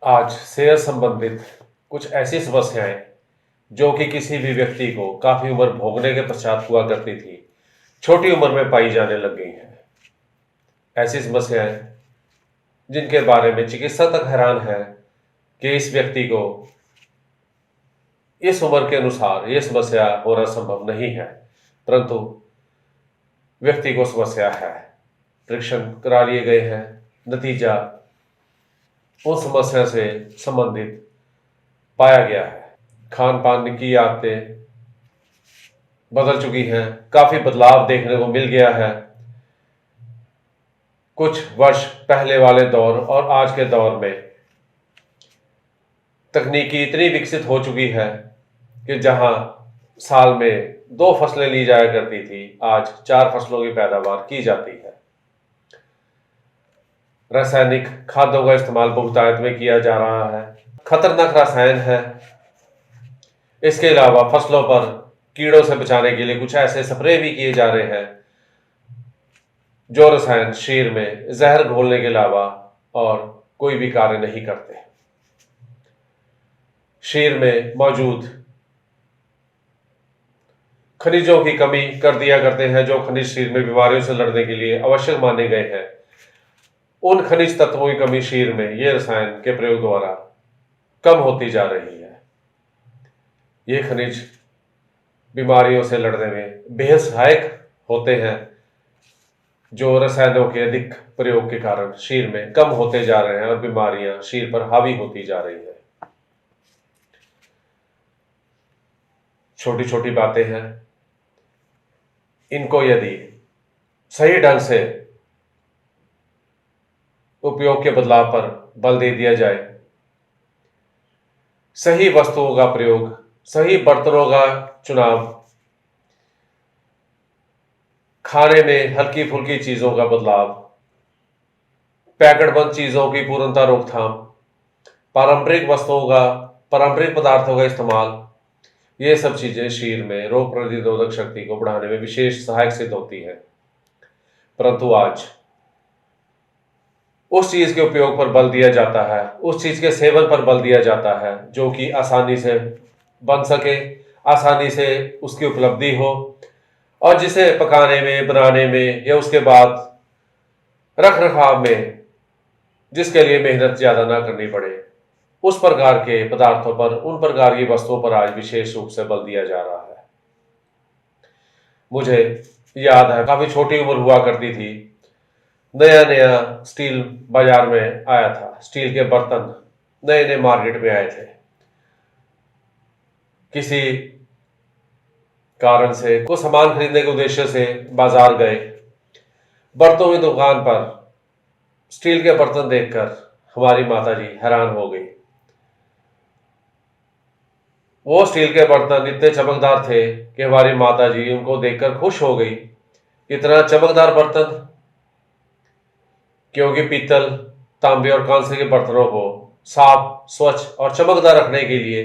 आज सेहत संबंधित कुछ ऐसी समस्याएं जो कि किसी भी व्यक्ति को काफी उम्र भोगने के पश्चात हुआ करती थी, छोटी उम्र में पाई जाने लग गई हैं। ऐसी समस्याएं जिनके बारे में चिकित्सक तक हैरान है कि इस व्यक्ति को इस उम्र के अनुसार ये समस्या होना संभव नहीं है, परंतु व्यक्ति को समस्या है। परीक्षण करा लिए गए हैं, नतीजा उन समस्या से संबंधित पाया गया है। खान पान की आदतें बदल चुकी हैं, काफी बदलाव देखने को मिल गया है। कुछ वर्ष पहले वाले दौर और आज के दौर में तकनीकी इतनी विकसित हो चुकी है कि जहां साल में 2 फसलें ली जाया करती थी, आज 4 फसलों की पैदावार की जाती है। रासायनिक खादों का इस्तेमाल बहुतायत में किया जा रहा है, खतरनाक रसायन है। इसके अलावा फसलों पर कीड़ों से बचाने के लिए कुछ ऐसे स्प्रे भी किए जा रहे हैं जो रसायन शरीर में जहर घोलने के अलावा और कोई भी कार्य नहीं करते। शरीर में मौजूद खनिजों की कमी कर दिया करते हैं, जो खनिज शरीर में बीमारियों से लड़ने के लिए आवश्यक माने गए हैं। उन खनिज तत्वों की कमी शरीर में ये रसायन के प्रयोग द्वारा कम होती जा रही है। ये खनिज बीमारियों से लड़ने में बेहद सहायक होते हैं, जो रसायनों के अधिक प्रयोग के कारण शरीर में कम होते जा रहे हैं और बीमारियां शरीर पर हावी होती जा रही हैं। छोटी छोटी बातें हैं, इनको यदि सही ढंग से उपयोग के बदलाव पर बल दे दिया जाए, सही वस्तुओं का प्रयोग, सही बर्तनों का चुनाव, खाने में हल्की फुल्की चीजों का बदलाव, पैकेट बंद चीजों की पूर्णतः रोकथाम, पारंपरिक वस्तुओं का, पारंपरिक पदार्थों का इस्तेमाल, ये सब चीजें शरीर में रोग प्रतिरोधक शक्ति को बढ़ाने में विशेष सहायक सिद्ध होती हैं। परंतु आज उस चीज के उपयोग पर बल दिया जाता है, उस चीज के सेवन पर बल दिया जाता है जो कि आसानी से बन सके, आसानी से उसकी उपलब्धि हो और जिसे पकाने में, बनाने में या उसके बाद रख रखाव में जिसके लिए मेहनत ज्यादा ना करनी पड़े, उस प्रकार के पदार्थों पर, उन प्रकार की वस्तुओं पर आज विशेष रूप से बल दिया जा रहा है। मुझे याद है, काफी छोटी उम्र हुआ करती थी, नया नया स्टील बाजार में आया था, स्टील के बर्तन नए नए मार्केट में आए थे। किसी कारण से कुछ सामान खरीदने के उद्देश्य से बाजार गए, बर्तनों की दुकान पर स्टील के बर्तन देखकर हमारी माताजी हैरान हो गई। वो स्टील के बर्तन इतने चमकदार थे कि हमारी माताजी उनको देखकर खुश हो गई। इतना चमकदार बर्तन, क्योंकि पीतल, तांबे और कांसे के बर्तनों को साफ, स्वच्छ और चमकदार रखने के लिए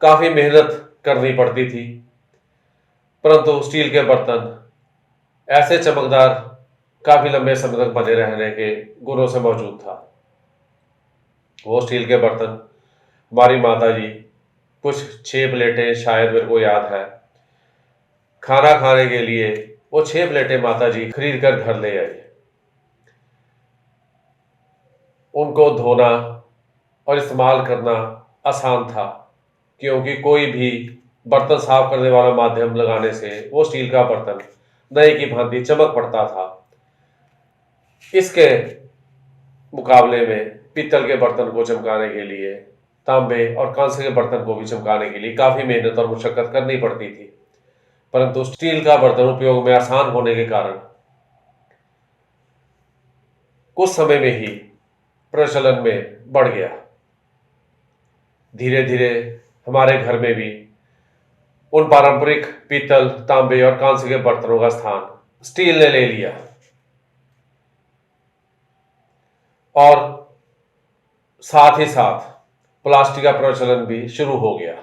काफी मेहनत करनी पड़ती थी, परंतु स्टील के बर्तन ऐसे चमकदार, काफी लंबे समय तक बने रहने के गुणों से मौजूद था। वो स्टील के बर्तन हमारी माताजी कुछ 6 प्लेटें, शायद मेरे को याद है, खाना खाने के लिए वो 6 प्लेटें माताजी खरीद कर घर ले आई। उनको धोना और इस्तेमाल करना आसान था, क्योंकि कोई भी बर्तन साफ करने वाला माध्यम लगाने से वो स्टील का बर्तन नए की भांति चमक पड़ता था। इसके मुकाबले में पीतल के बर्तन को चमकाने के लिए, तांबे और कांसे के बर्तन को भी चमकाने के लिए काफी मेहनत और मुशक्कत करनी पड़ती थी। परंतु स्टील का बर्तन उपयोग में आसान होने के कारण कुछ समय में ही प्रचलन में बढ़ गया। धीरे धीरे हमारे घर में भी उन पारंपरिक पीतल, तांबे और कांसे के बर्तनों का स्थान स्टील ने ले लिया और साथ ही साथ प्लास्टिक का प्रचलन भी शुरू हो गया।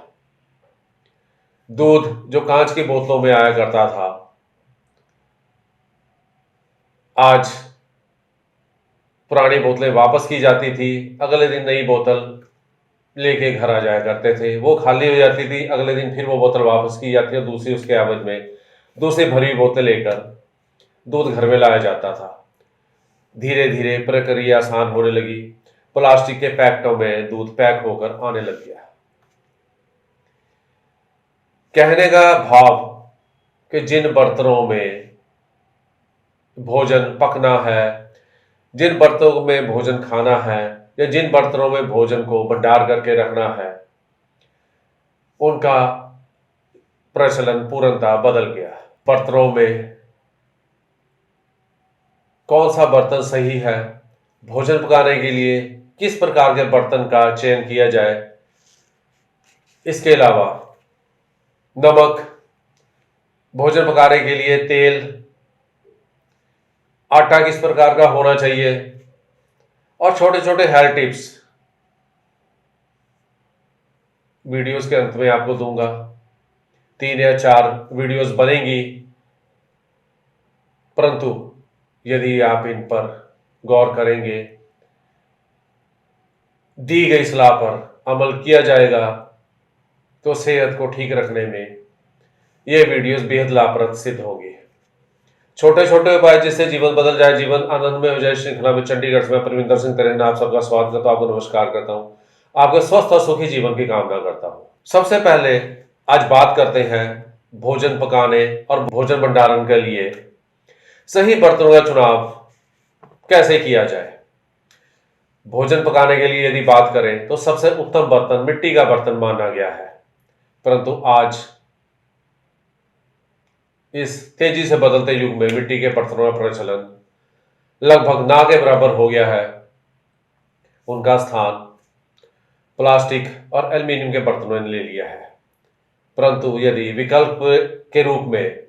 दूध जो कांच की बोतलों में आया करता था, आज पुरानी बोतलें वापस की जाती थी, अगले दिन नई बोतल लेके घर आ जाया करते थे। वो खाली हो जाती थी, अगले दिन फिर वो बोतल वापस की जाती और दूसरी उसके एवज में दूसरी भरी हुई बोतल लेकर दूध घर में लाया जाता था। धीरे धीरे प्रक्रिया आसान होने लगी, प्लास्टिक के पैकेटों में दूध पैक होकर आने लग गया। कहने का भाव कि जिन बर्तनों में भोजन पकना है, जिन बर्तनों में भोजन खाना है या जिन बर्तनों में भोजन को भंडार करके रखना है, उनका प्रचलन पूर्णतः बदल गया। बर्तनों में कौन सा बर्तन सही है, भोजन पकाने के लिए किस प्रकार के बर्तन का चयन किया जाए, इसके अलावा नमक, भोजन पकाने के लिए तेल, आटा किस प्रकार का होना चाहिए और छोटे छोटे हेल्थ टिप्स वीडियोस के अंत में आपको दूंगा। 3 या 4 वीडियोस बनेंगी, परंतु यदि आप इन पर गौर करेंगे, दी गई सलाह पर अमल किया जाएगा, तो सेहत को ठीक रखने में ये वीडियोस बेहद लाभप्रद सिद्ध होंगी। छोटे छोटे उपाय जिससे जीवन बदल जाए, जीवन आनंदमय हो जाए श्रृंखला में चंडीगढ़ से मैं परविंदर सिंह तरेन आप सबका स्वागत करता हूं, आपको नमस्कार करता हूं, आपके स्वस्थ और सुखी जीवन की कामना करता हूं। सबसे पहले आज बात करते हैं भोजन पकाने और भोजन भंडारण के लिए सही बर्तनों का चुनाव कैसे किया जाए। भोजन पकाने के लिए यदि बात करें तो सबसे उत्तम बर्तन मिट्टी का बर्तन माना गया है, परंतु आज इस तेजी से बदलते युग में मिट्टी के बर्तनों का प्रचलन लगभग ना के बराबर हो गया है। उनका स्थान प्लास्टिक और एल्युमिनियम के बर्तनों ने ले लिया है। परंतु यदि विकल्प के रूप में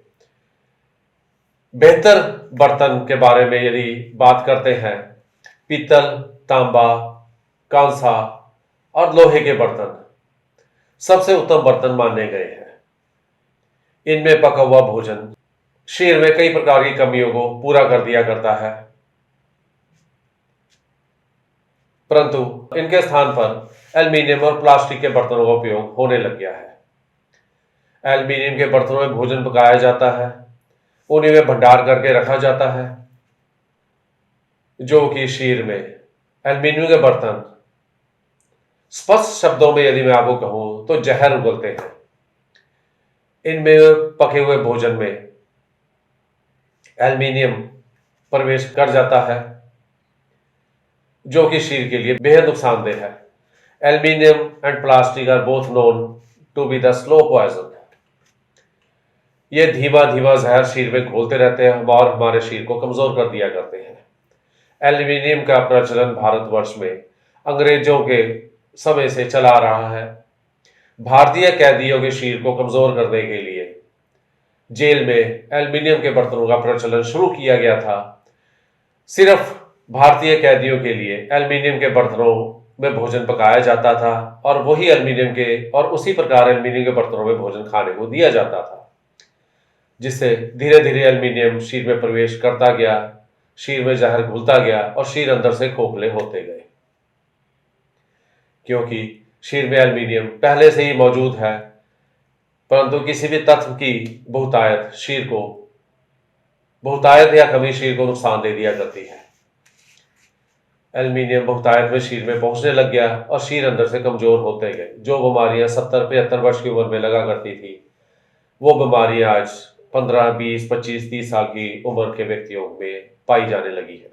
बेहतर बर्तन के बारे में यदि बात करते हैं, पीतल, तांबा, कांसा और लोहे के बर्तन सबसे उत्तम बर्तन माने गए हैं। इनमें पका हुआ भोजन शरीर में कई प्रकार की कमियों को पूरा कर दिया करता है, परंतु इनके स्थान पर एल्युमिनियम और प्लास्टिक के बर्तनों का उपयोग होने लग गया है। एल्युमिनियम के बर्तनों में भोजन पकाया जाता है, उन्हीं में भंडार करके रखा जाता है, जो कि शरीर में एल्युमिनियम के बर्तन स्पष्ट शब्दों में यदि मैं आपको कहूं तो जहर उगलते हैं। इनमें पके हुए भोजन में एल्युमिनियम प्रवेश कर जाता है, जो कि शरीर के लिए बेहद नुकसानदेह है। Aluminium and plastic are both known to be the slow poison. ये धीमा धीमा जहर शरीर में घोलते रहते हैं और हमारे शरीर को कमजोर कर दिया करते हैं। एल्युमिनियम का प्रचलन भारतवर्ष में अंग्रेजों के समय से चला आ रहा है। भारतीय कैदियों के शरीर को कमजोर करने के लिए जेल में एल्युमिनियम के बर्तनों का प्रचलन शुरू किया गया था। सिर्फ भारतीय कैदियों के लिए एल्युमिनियम के बर्तनों में भोजन पकाया जाता था और वही एल्युमिनियम के और उसी प्रकार एल्युमिनियम के बर्तनों में भोजन खाने को दिया जाता था, जिससे धीरे धीरे एल्युमिनियम शरीर में प्रवेश करता गया, शरीर में जहर घुलता गया और शरीर अंदर से खोखले होते गए। क्योंकि शरीर में एल्युमिनियम पहले से ही मौजूद है, परंतु किसी भी तत्व की बहुतायत या कमी शरीर को नुकसान दे दिया करती है। एल्युमिनियम बहुतायत में शरीर में पहुंचने लग गया और शरीर अंदर से कमजोर होते गए। जो बीमारियां 70-75 वर्ष की उम्र में लगा करती थी, वो बीमारियां आज 15, 20, 25, 30 साल की उम्र के व्यक्तियों में पाई जाने लगी है।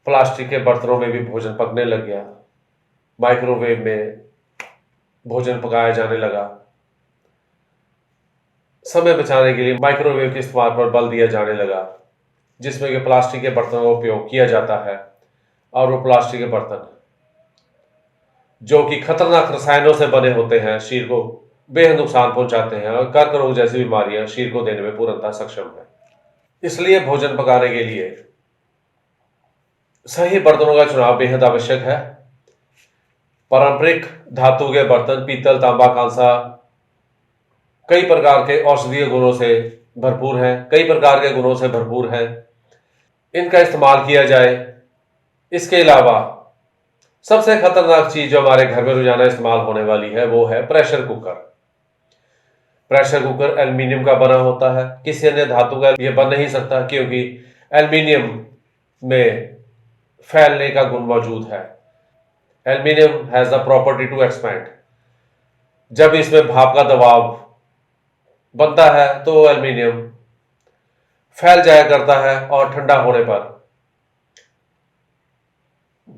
प्लास्टिक के बर्तनों में भी भोजन पकने लग गया, माइक्रोवेव में भोजन पकाया जाने लगा। समय बचाने के लिए माइक्रोवेव के इस्तेमाल पर बल दिया जाने लगा, जिसमें कि प्लास्टिक के बर्तनों का उपयोग किया जाता है। और वो प्लास्टिक के बर्तन जो कि खतरनाक रसायनों से बने होते हैं, शरीर को बेहद नुकसान पहुंचाते हैं और कर्क रोग जैसी बीमारियां शरीर को देने में पूर्णतः सक्षम है। इसलिए भोजन पकाने के लिए सही बर्तनों का चुनाव बेहद आवश्यक है। पारंपरिक धातु के बर्तन पीतल, तांबा, कांसा कई प्रकार के औषधीय गुणों से भरपूर है, कई प्रकार के गुणों से भरपूर है। इनका इस्तेमाल किया जाए। इसके अलावा सबसे खतरनाक चीज जो हमारे घर में रोजाना इस्तेमाल होने वाली है वो है pressure cooker. Pressure cooker aluminium का बना होता है, किसी अन्य धातु का यह बन नहीं सकता, क्योंकि एल्युमिनियम में फैलने का गुण मौजूद है। Aluminium has the property to expand. जब इसमें भाप का दबाव बनता है तो एल्युमिनियम फैल जाया करता है और ठंडा होने पर,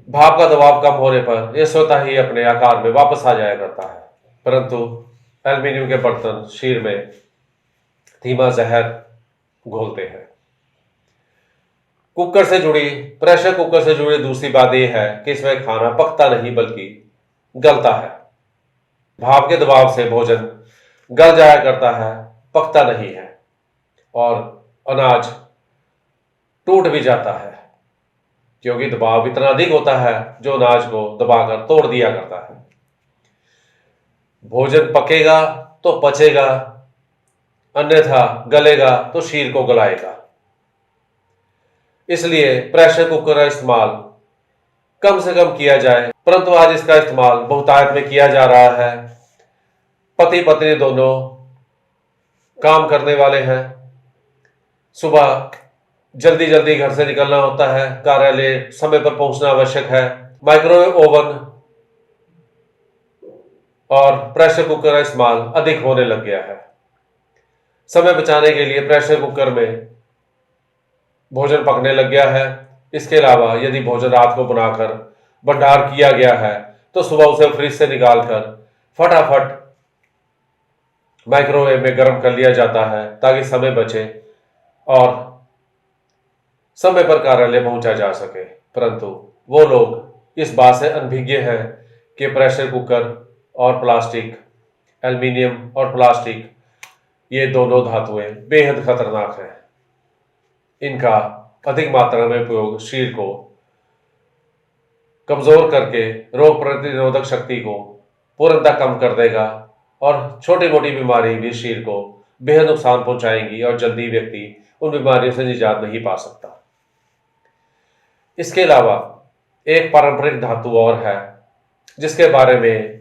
भाप का दबाव कम होने पर यह स्वतः ही अपने आकार में वापस आ जाया करता है। परंतु एल्युमिनियम के बर्तन शीर में धीमा जहर घोलते हैं। कुकर से जुड़ी प्रेशर कुकर से जुड़ी दूसरी बात यह है कि इसमें खाना पकता नहीं बल्कि गलता है। भाप के दबाव से भोजन गल जाया करता है, पकता नहीं है, और अनाज टूट भी जाता है, क्योंकि दबाव इतना अधिक होता है जो अनाज को दबाकर तोड़ दिया करता है। भोजन पकेगा तो पचेगा, अन्यथा गलेगा तो शीर को गलाएगा। इसलिए प्रेशर कुकर का इस्तेमाल कम से कम किया जाए, परंतु आज इसका इस्तेमाल बहुतायत में किया जा रहा है। पति पत्नी दोनों काम करने वाले हैं, सुबह जल्दी जल्दी घर से निकलना होता है, कार्यालय समय पर पहुंचना आवश्यक है। माइक्रोवेव ओवन और प्रेशर कुकर का इस्तेमाल अधिक होने लग गया है। समय बचाने के लिए प्रेशर कुकर में भोजन पकने लग गया है। इसके अलावा यदि भोजन रात को बनाकर भंडार किया गया है तो सुबह उसे फ्रिज से निकालकर फटाफट माइक्रोवेव में गर्म कर लिया जाता है, ताकि समय बचे और समय पर कार्यालय पहुंचा जा सके। परंतु वो लोग इस बात से अनभिज्ञ हैं कि प्रेशर कुकर और प्लास्टिक, एल्युमिनियम और प्लास्टिक, ये दोनों धातुएं बेहद खतरनाक हैं। इनका अधिक मात्रा में उपयोग शरीर को कमजोर करके रोग प्रतिरोधक शक्ति को पूर्णतः कम कर देगा, और छोटी मोटी बीमारी भी शरीर को बेहद नुकसान पहुंचाएंगी और जल्दी व्यक्ति उन बीमारियों से निजात नहीं पा सकता। इसके अलावा एक पारंपरिक धातु और है जिसके बारे में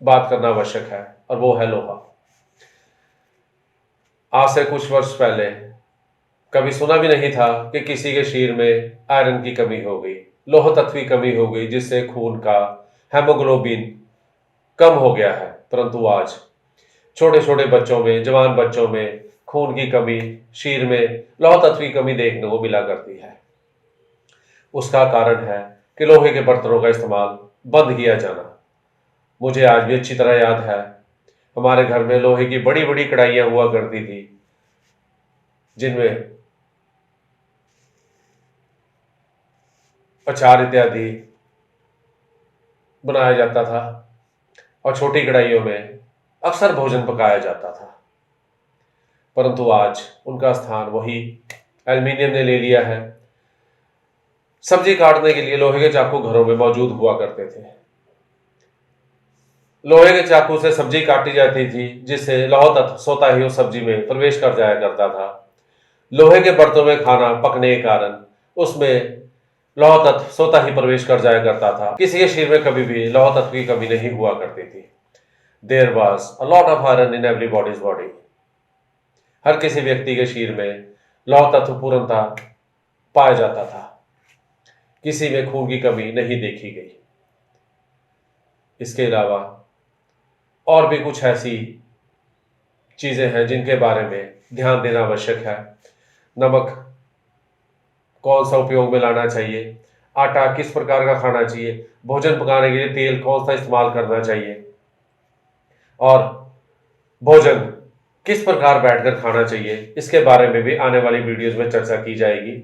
बात करना आवश्यक है, और वो है लोहा। आज से कुछ वर्ष पहले कभी सुना भी नहीं था कि किसी के शरीर में आयरन की कमी हो गई, लोह तत्व की कमी हो गई, जिससे खून का हेमोग्लोबिन कम हो गया है। परंतु आज छोटे छोटे बच्चों में, जवान बच्चों में खून की कमी, शरीर में लोह तत्व की कमी देखने को मिला करती है। उसका कारण है कि लोहे के बर्तनों का इस्तेमाल बंद किया जाना। मुझे आज भी अच्छी तरह याद है, हमारे घर में लोहे की बड़ी बड़ी कढ़ाइयां हुआ करती थी, जिनमें अचार इत्यादि बनाया जाता था, और छोटी कढ़ाइयों में अक्सर भोजन पकाया जाता था। परंतु आज उनका स्थान वही एल्युमिनियम ने ले लिया है। सब्जी काटने के लिए लोहे के चाकू घरों में मौजूद हुआ करते थे। लोहे के चाकू से सब्जी काटी जाती थी, जिससे लौह तत्व स्वतः ही उस सब्जी में प्रवेश कर जाया करता था। लोहे के बर्तनों में खाना पकने के कारण उसमें लौह तत्व स्वतः ही प्रवेश कर जाया करता था। किसी के शरीर में कभी भी लौह तत्व की कमी नहीं हुआ करती थी। There was a lot of iron in everybody's body. हर किसी व्यक्ति के शरीर में लौह तत्व पूर्णतः पाया जाता था, किसी में खून की कमी नहीं देखी गई। इसके अलावा और भी कुछ ऐसी चीजें हैं जिनके बारे में ध्यान देना आवश्यक है। नमक कौन सा उपयोग में लाना चाहिए, आटा किस प्रकार का खाना चाहिए, भोजन पकाने के लिए तेल कौन सा इस्तेमाल करना चाहिए, और भोजन किस प्रकार बैठकर खाना चाहिए, इसके बारे में भी आने वाली वीडियोस में चर्चा की जाएगी।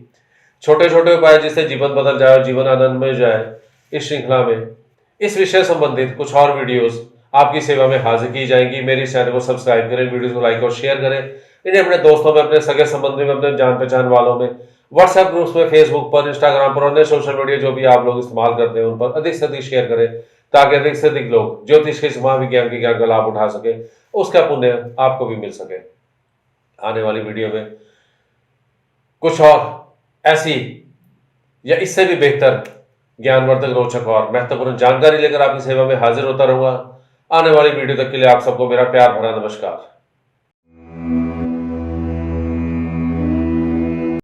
छोटे छोटे उपाय जिससे जीवन बदल जाए और जीवन आनंदमय जाए, इस श्रृंखला में इस विषय संबंधित कुछ और वीडियोस आपकी सेवा में हाजिर की जाएंगी। मेरे चैनल को सब्सक्राइब करें, वीडियोस को लाइक और शेयर करें, इन्हें अपने दोस्तों में, अपने सगे संबंधी में, अपने जान पहचान वालों में, व्हाट्सएप ग्रुप्स में, फेसबुक पर, इंस्टाग्राम पर, अन्य सोशल मीडिया जो भी आप लोग इस्तेमाल करते हैं उन पर अधिक से अधिक शेयर करें, ताकि अधिक से अधिक लोग ज्योतिष के इस महाविज्ञान के ज्ञान का लाभ उठा सके, उसका पुण्य आपको भी मिल सके। आने वाली वीडियो में कुछ और ऐसी या इससे भी बेहतर ज्ञानवर्धक, रोचक और महत्वपूर्ण जानकारी लेकर आपकी सेवा में हाजिर होता रहूंगा। आने वाली वीडियो तक के लिए आप सबको मेरा प्यार भरा नमस्कार।